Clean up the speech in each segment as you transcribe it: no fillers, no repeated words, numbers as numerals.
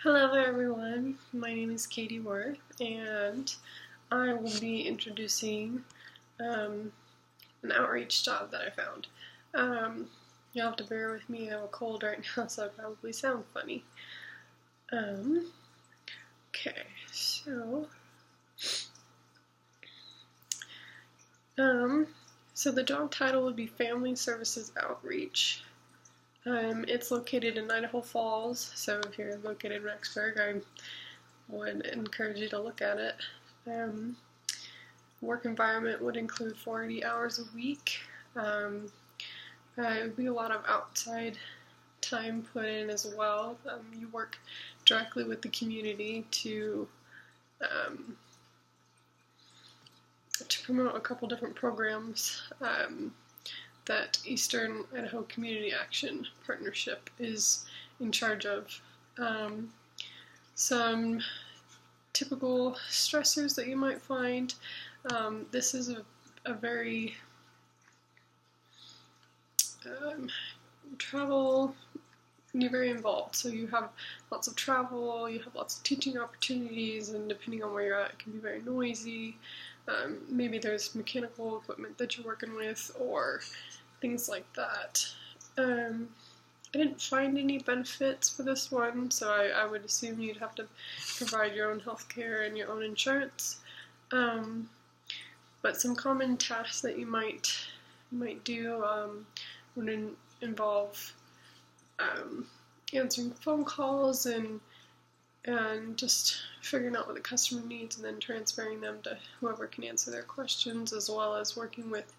Hello everyone, my name is Katie Worth and I will be introducing an outreach job that I found. You'll have to bear with me, I have a cold right now so I probably sound funny. Okay, so the job title would be Family Services Outreach. It's located in Idaho Falls, so if you're located in Rexburg, I would encourage you to look at it. Work environment would include 40 hours a week. It would be a lot of outside time put in as well. You work directly with the community to promote a couple different programs that Eastern Idaho Community Action Partnership is in charge of. Some typical stressors that you might find. This is a very you're very involved, so you have lots of travel, you have lots of teaching opportunities, and depending on where you're at, it can be very noisy. Maybe there's mechanical equipment that you're working with, or things like that. I didn't find any benefits for this one, so I would assume you'd have to provide your own health care and your own insurance. But some common tasks that you might do would involve answering phone calls and just figuring out what the customer needs and then transferring them to whoever can answer their questions, as well as working with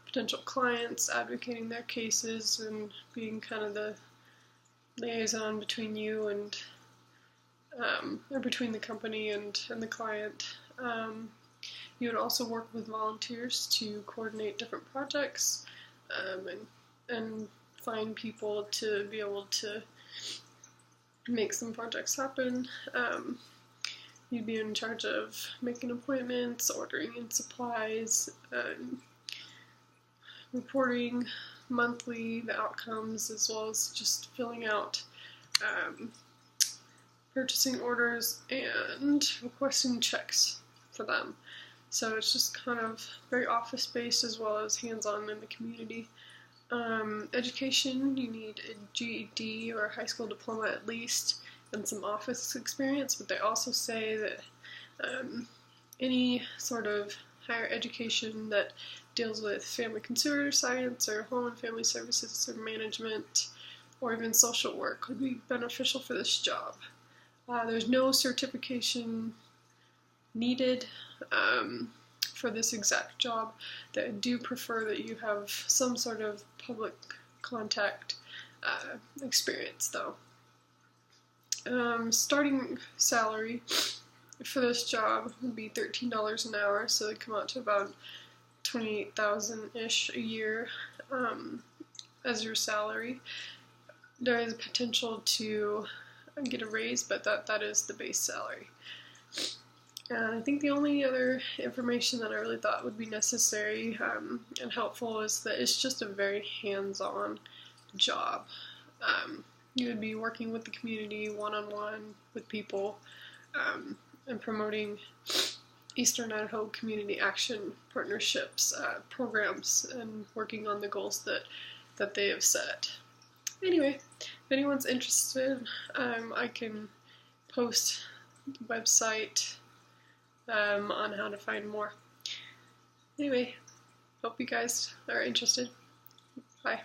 potential clients, advocating their cases, and being kind of the liaison between you and or between the company and the client. You would also work with volunteers to coordinate different projects and find people to be able to make some projects happen. You'd be in charge of making appointments, ordering in supplies, reporting monthly the outcomes, as well as just filling out purchasing orders and requesting checks for them. So it's just kind of very office-based as well as hands-on in the community. Education, you need a GED or a high school diploma at least, and some office experience, but they also say that any sort of higher education that deals with family consumer science or home and family services or management or even social work would be beneficial for this job. There's no certification needed for this exact job. I do prefer that you have some sort of public contact experience though. Starting salary for this job would be $13 an hour, so it'd come out to about $28,000-ish a year as your salary. There is potential to get a raise, but that is the base salary. And I think the only other information that I really thought would be necessary and helpful is that it's just a very hands-on job. You would be working with the community one-on-one with people and promoting Eastern Idaho Community Action Partnerships programs and working on the goals that they have set. Anyway, if anyone's interested, I can post the website on how to find more. Anyway, hope you guys are interested. Bye.